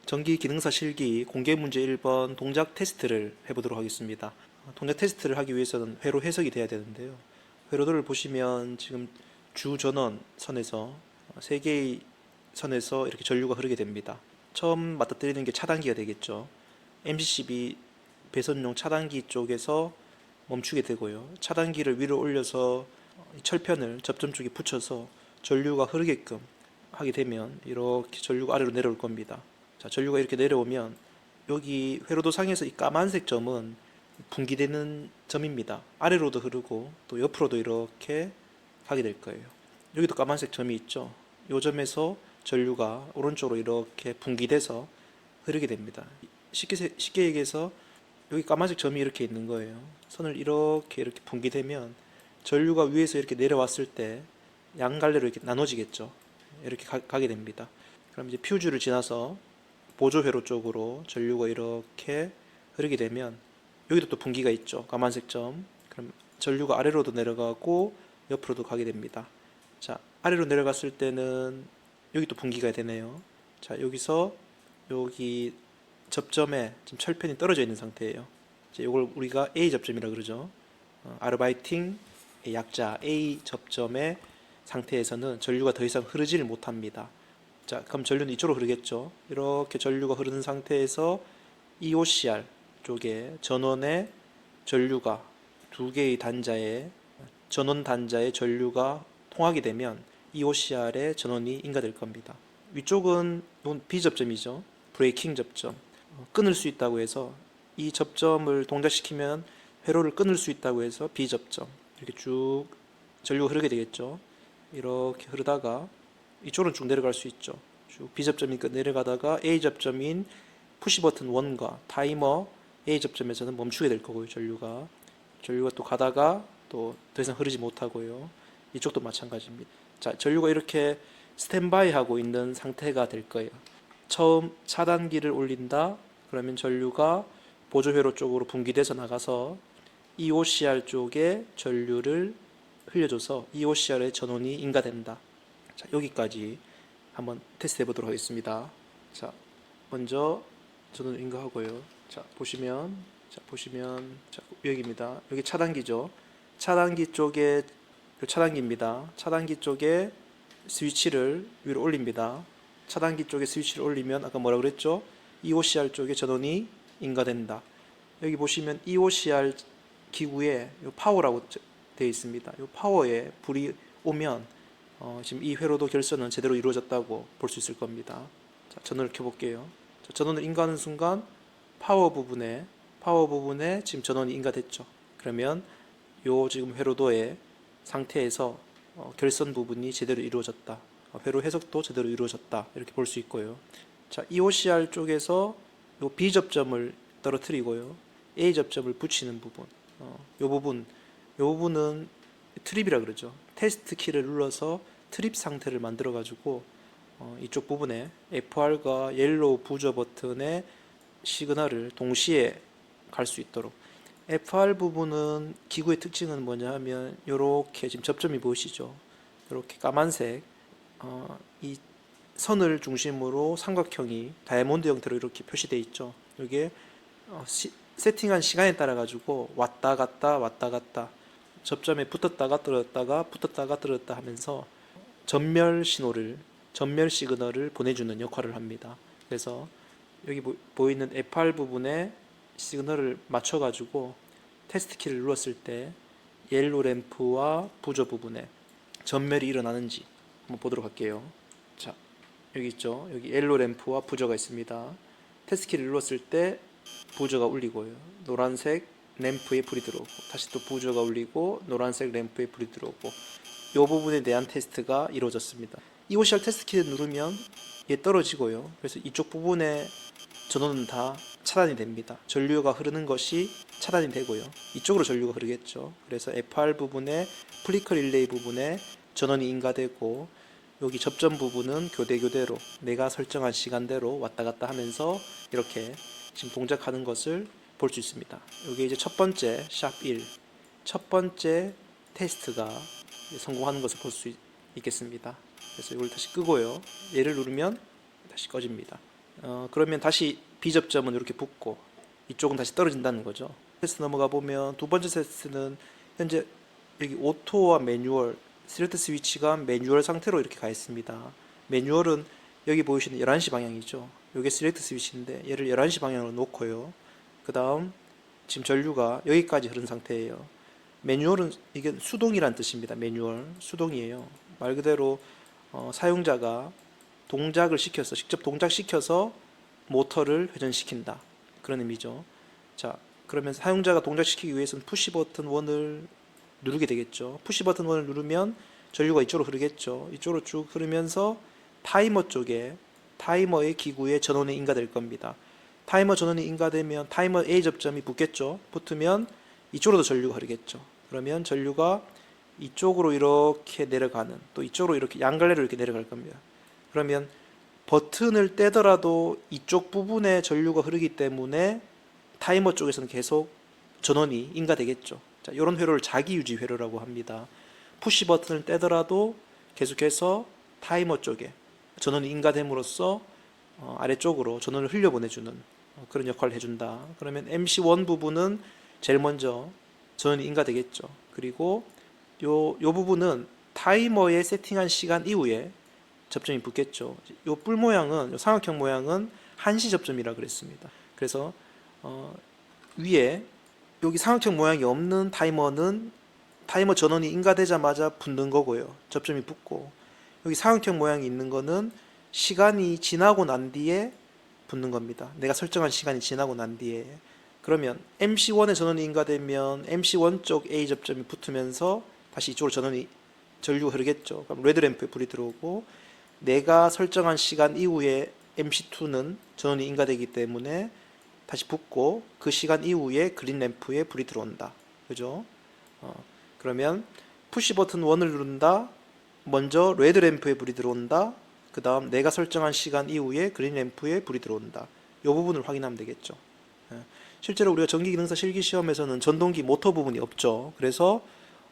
전기 기능사 실기 공개 문제 1번 동작 테스트를 해보도록 하겠습니다. 동작 테스트를 하기 위해서는 회로 해석이 돼야 되는데요. 회로들을 보시면 지금 주 전원 선에서 세 개의 선에서 이렇게 전류가 흐르게 됩니다. 처음 맞닥뜨리는 게 차단기가 되겠죠. MCCB 배선용 차단기 쪽에서 멈추게 되고요. 차단기를 위로 올려서 철편을 접점 쪽에 붙여서 전류가 흐르게끔 하게 되면 이렇게 전류가 아래로 내려올 겁니다. 자, 전류가 이렇게 내려오면 여기 회로도상에서 이 까만색 점은 분기되는 점입니다. 아래로도 흐르고 또 옆으로도 이렇게 가게 될 거예요. 여기도 까만색 점이 있죠. 이 점에서 전류가 오른쪽으로 이렇게 분기돼서 흐르게 됩니다. 쉽게 얘기해서 여기 까만색 점이 이렇게 있는 거예요. 선을 이렇게 분기되면 전류가 위에서 이렇게 내려왔을 때 양갈래로 이렇게 나눠지겠죠. 이렇게 가게 됩니다. 그럼 이제 퓨즈를 지나서 보조회로 쪽으로 전류가 이렇게 흐르게 되면 여기도 또 분기가 있죠. 까만색 점. 그럼 전류가 아래로도 내려가고 옆으로도 가게 됩니다. 자, 아래로 내려갔을 때는 여기 또 분기가 되네요. 자, 여기서 여기 접점에 지금 철편이 떨어져 있는 상태예요. 이걸 우리가 A 접점이라 그러죠. 아르바이팅 약자 A 접점의 상태에서는 전류가 더 이상 흐르지를 못합니다. 자, 그럼 전류는 이쪽으로 흐르겠죠. 이렇게 전류가 흐르는 상태에서 EOCR 쪽에 전원의 전류가 두 개의 단자에 전원 단자의 전류가 통하게 되면 EOCR의 전원이 인가될 겁니다. 위쪽은 B 접점이죠. 브레이킹 접점. 끊을 수 있다고 해서 이 접점을 동작시키면 회로를 끊을 수 있다고 해서 B 접점. 이렇게 쭉 전류가 흐르게 되겠죠. 이렇게 흐르다가 이쪽으로 쭉 내려갈 수 있죠. 쭉 B 접점이 내려가다가 A 접점인 푸시 버튼 1과 타이머 A 접점에서는 멈추게 될 거고요. 전류가 또 가다가 또 더 이상 흐르지 못하고요. 이쪽도 마찬가지입니다. 자, 전류가 이렇게 스탠바이 하고 있는 상태가 될 거예요. 처음 차단기를 올린다. 그러면 전류가 보조회로 쪽으로 분기돼서 나가서 EOCR 쪽에 전류를 흘려줘서 EOCR의 전원이 인가된다. 자, 여기까지 한번 테스트 해보도록 하겠습니다. 자, 먼저 전원을 인가하고요. 자, 보시면 여기입니다. 여기 차단기죠. 차단기 쪽에 차단기입니다. 차단기 쪽에 스위치를 위로 올립니다. 차단기 쪽에 스위치를 올리면 아까 뭐라 그랬죠? EOCR 쪽에 전원이 인가된다. 여기 보시면 EOCR 기구에 파워라고 되어 있습니다. 이 파워에 불이 오면 지금 이 회로도 결선은 제대로 이루어졌다고 볼 수 있을 겁니다. 자, 전원을 켜볼게요. 자, 전원을 인가하는 순간 파워 부분에 지금 전원이 인가됐죠. 그러면 요 지금 회로도의 상태에서 결선 부분이 제대로 이루어졌다. 회로 해석도 제대로 이루어졌다. 이렇게 볼 수 있고요. 자, EOCR 쪽에서 요 B 접점을 떨어뜨리고요. A 접점을 붙이는 부분. 요 부분은 트립이라 그러죠. 테스트 키를 눌러서 트립 상태를 만들어 가지고 이쪽 부분에 FR과 옐로우 부저 버튼의 시그널을 동시에 갈 수 있도록. FR 부분은 기구의 특징은 뭐냐 하면 이렇게 지금 접점이 보이시죠? 이렇게 까만색 이 선을 중심으로 삼각형이 다이아몬드 형태로 이렇게 표시되어 있죠. 이게 세팅한 시간에 따라 가지고 왔다 갔다 접점에 붙었다가 떨어졌다 하면서 전멸 시그널을 보내주는 역할을 합니다. 그래서 여기 보이는 FR 부분에 시그널을 맞춰 가지고 테스트 키를 눌렀을 때 옐로 램프와 부저 부분에 전멸이 일어나는지 한번 보도록 할게요. 자, 여기 있죠. 여기 옐로 램프와 부저가 있습니다. 테스트 키를 눌렀을 때 부저가 울리고요. 노란색 램프에 불이 들어오고 다시 또 부저가 울리고 노란색 램프에 불이 들어오고 이 부분에 대한 테스트가 이루어졌습니다. EOCR 테스트 키를 누르면 얘 떨어지고요. 그래서 이쪽 부분에 전원은 다 차단이 됩니다. 전류가 흐르는 것이 차단이 되고요. 이쪽으로 전류가 흐르겠죠. 그래서 FR 부분에 플리커 릴레이 부분에 전원이 인가되고 여기 접점 부분은 교대로 내가 설정한 시간대로 왔다 갔다 하면서 이렇게 지금 동작하는 것을 볼 수 있습니다. 여기 이제 첫 번째 샵 1, 첫 번째 테스트가 성공하는 것을 볼 수 있겠습니다. 그래서 이걸 다시 끄고요. 얘를 누르면 다시 꺼집니다. 그러면 다시 B 접점은 이렇게 붙고 이쪽은 다시 떨어진다는 거죠. 테스트 넘어가 보면 두 번째 테스트는 현재 여기 오토와 매뉴얼, 셀렉트 스위치가 매뉴얼 상태로 이렇게 가 있습니다. 매뉴얼은 여기 보이시는 11시 방향이죠. 이게 셀렉트 스위치인데 얘를 11시 방향으로 놓고요. 그 다음 지금 전류가 여기까지 흐른 상태예요. 매뉴얼은 이게 수동이란 뜻입니다. 매뉴얼 수동이에요. 말 그대로 사용자가 동작을 시켜서 직접 동작시켜서 모터를 회전시킨다 그런 의미죠. 자, 그러면 사용자가 동작시키기 위해서는 푸시 버튼 1을 누르게 되겠죠. 푸시 버튼 1을 누르면 전류가 이쪽으로 흐르겠죠. 이쪽으로 쭉 흐르면서 타이머 쪽에 타이머의 기구에 전원이 인가될 겁니다. 타이머 전원이 인가되면 타이머 A 접점이 붙겠죠. 붙으면 이쪽으로도 전류가 흐르겠죠. 그러면 전류가 이쪽으로 이렇게 내려가는, 또 이쪽으로 이렇게 양갈래로 이렇게 내려갈 겁니다. 그러면 버튼을 떼더라도 이쪽 부분에 전류가 흐르기 때문에 타이머 쪽에서는 계속 전원이 인가되겠죠. 자, 이런 회로를 자기유지 회로라고 합니다. 푸시 버튼을 떼더라도 계속해서 타이머 쪽에 전원이 인가됨으로써 아래쪽으로 전원을 흘려보내주는 그런 역할을 해준다. 그러면 MC1 부분은 제일 먼저 전원이 인가되겠죠. 그리고 요 부분은 타이머에 세팅한 시간 이후에 접점이 붙겠죠. 요 뿔 모양은, 요 삼각형 모양은 한시 접점이라 그랬습니다. 그래서 위에 여기 삼각형 모양이 없는 타이머는 타이머 전원이 인가되자마자 붙는 거고요. 접점이 붙고, 여기 삼각형 모양이 있는 거는 시간이 지나고 난 뒤에 붙는 겁니다. 내가 설정한 시간이 지나고 난 뒤에. 그러면 MC1에 전원이 인가되면 MC1 쪽 A 접점이 붙으면서 다시 이쪽으로 전류가 흐르겠죠. 그럼 레드램프에 불이 들어오고, 내가 설정한 시간 이후에 MC2는 전원이 인가되기 때문에 다시 붙고, 그 시간 이후에 그린 램프에 불이 들어온다. 그죠? 그러면 푸시 버튼 1을 누른다. 먼저 레드 램프에 불이 들어온다. 그 다음 내가 설정한 시간 이후에 그린 램프에 불이 들어온다. 이 부분을 확인하면 되겠죠. 실제로 우리가 전기기능사 실기시험에서는 전동기 모터 부분이 없죠. 그래서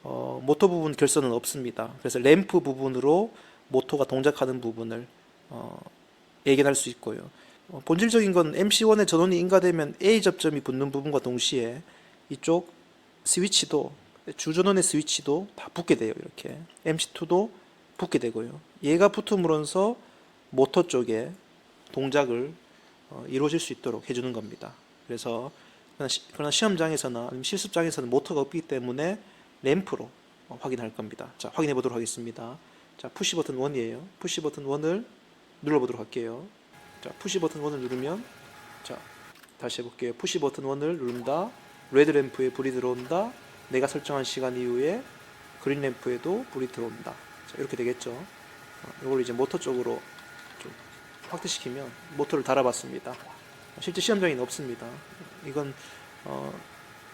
모터 부분 결선은 없습니다. 그래서 램프 부분으로 모터가 동작하는 부분을 예견할 수 있고요. 본질적인 건 MC1에 전원이 인가되면 A 접점이 붙는 부분과 동시에 이쪽 스위치도, 주전원의 스위치도 다 붙게 돼요. 이렇게 MC2도 붙게 되고요. 얘가 붙음으로써 모터 쪽에 동작을 이루어질 수 있도록 해주는 겁니다. 그래서 그러나 시험장에서나 아니면 실습장에서는 모터가 없기 때문에 램프로 확인할 겁니다. 자, 확인해 보도록 하겠습니다. 자, 푸시 버튼 1이에요. 푸시 버튼 1을 눌러보도록 할게요. 자, 푸시 버튼 1을 누르면, 자, 다시 해볼게요. 푸시 버튼 1을 누른다. 레드 램프에 불이 들어온다. 내가 설정한 시간 이후에 그린 램프에도 불이 들어온다. 자, 이렇게 되겠죠. 이걸 이제 모터 쪽으로 좀 확대시키면 모터를 달아봤습니다. 실제 시험장에는 없습니다. 이건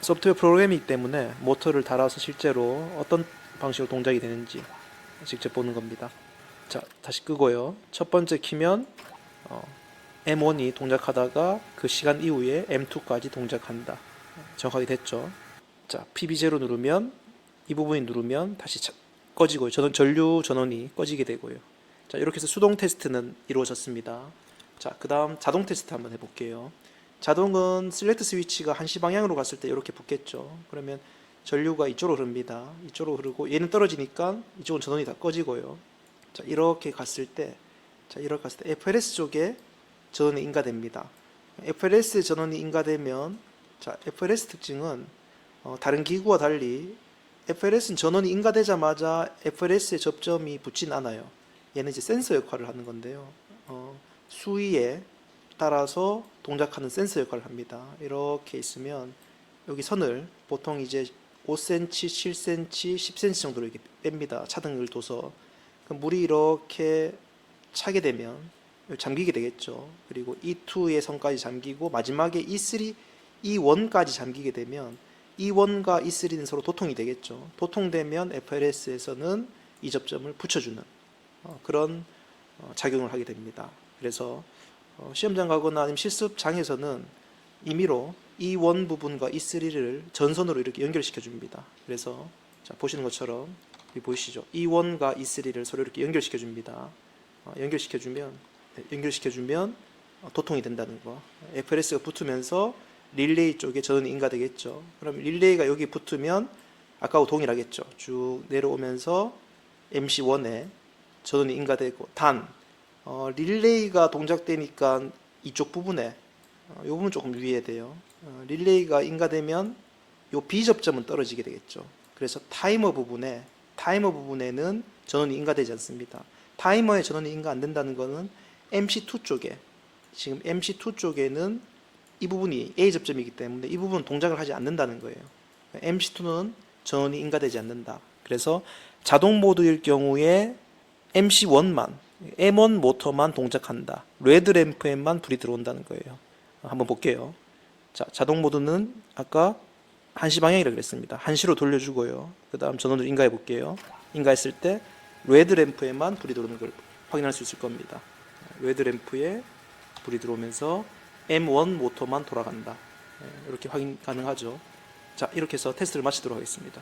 소프트웨어 프로그램이기 때문에 모터를 달아서 실제로 어떤 방식으로 동작이 되는지 직접 보는 겁니다. 자, 다시 끄고요. 첫 번째 키면 M1이 동작하다가 그 시간 이후에 M2까지 동작한다. 정확하게 됐죠. 자, PB0 누르면, 이 부분이 누르면 다시 꺼지고요. 전류 전원이 꺼지게 되고요. 자, 이렇게 해서 수동 테스트는 이루어졌습니다. 자, 그 다음 자동 테스트 한번 해볼게요. 자동은 셀렉트 스위치가 한시 방향으로 갔을 때 이렇게 붙겠죠. 그러면 전류가 이쪽으로 흐릅니다. 이쪽으로 흐르고, 얘는 떨어지니까 이쪽은 전원이 다 꺼지고요. 자, 이렇게 갔을 때, FLS 쪽에 전원이 인가됩니다. FLS 전원이 인가되면, 자, FLS 특징은 다른 기구와 달리 FLS는 전원이 인가되자마자 FLS의 접점이 붙진 않아요. 얘는 이제 센서 역할을 하는 건데요. 수위에 따라서 동작하는 센서 역할을 합니다. 이렇게 있으면 여기 선을 보통 이제 5cm, 7cm, 10cm 정도로 이렇게 뺍니다. 차등을 둬서. 그럼 물이 이렇게 차게 되면 잠기게 되겠죠. 그리고 E2의 선까지 잠기고 마지막에 E3, E1까지 잠기게 되면 E1과 E3는 서로 도통이 되겠죠. 도통되면 FLS에서는 이 접점을 붙여주는 그런 작용을 하게 됩니다. 그래서 시험장 가거나 아니면 실습장에서는 임의로 E1 부분과 E3를 전선으로 이렇게 연결시켜 줍니다. 그래서 자, 보시는 것처럼 여기 보이시죠? E1과 E3를 서로 이렇게 연결시켜 줍니다. 연결시켜 주면 도통이 된다는 거. FLS가 붙으면서 릴레이 쪽에 전원이 인가되겠죠. 그럼 릴레이가 여기 붙으면 아까하고 동일하겠죠. 쭉 내려오면서 MC1에 전원이 인가되고, 릴레이가 동작되니까 이쪽 부분에 이 부분 조금 유의해야 돼요. 릴레이가 인가되면 이 B 접점은 떨어지게 되겠죠. 그래서 타이머 부분에는 전원이 인가되지 않습니다. 타이머에 전원이 인가 안 된다는 것은 MC2 쪽에, 지금 MC2 쪽에는 이 부분이 A 접점이기 때문에 이 부분은 동작을 하지 않는다는 거예요. MC2는 전원이 인가되지 않는다. 그래서 자동 모드일 경우에 MC1만, M1 모터만 동작한다. 레드 램프에만 불이 들어온다는 거예요. 한번 볼게요. 자, 자동 모드는 아까 1시 방향이라고 그랬습니다. 1시로 돌려주고요. 그 다음 전원을 인가해 볼게요. 인가했을 때 레드 램프에만 불이 들어오는 걸 확인할 수 있을 겁니다. 레드 램프에 불이 들어오면서 M1 모터만 돌아간다. 이렇게 확인 가능하죠. 자, 이렇게 해서 테스트를 마치도록 하겠습니다.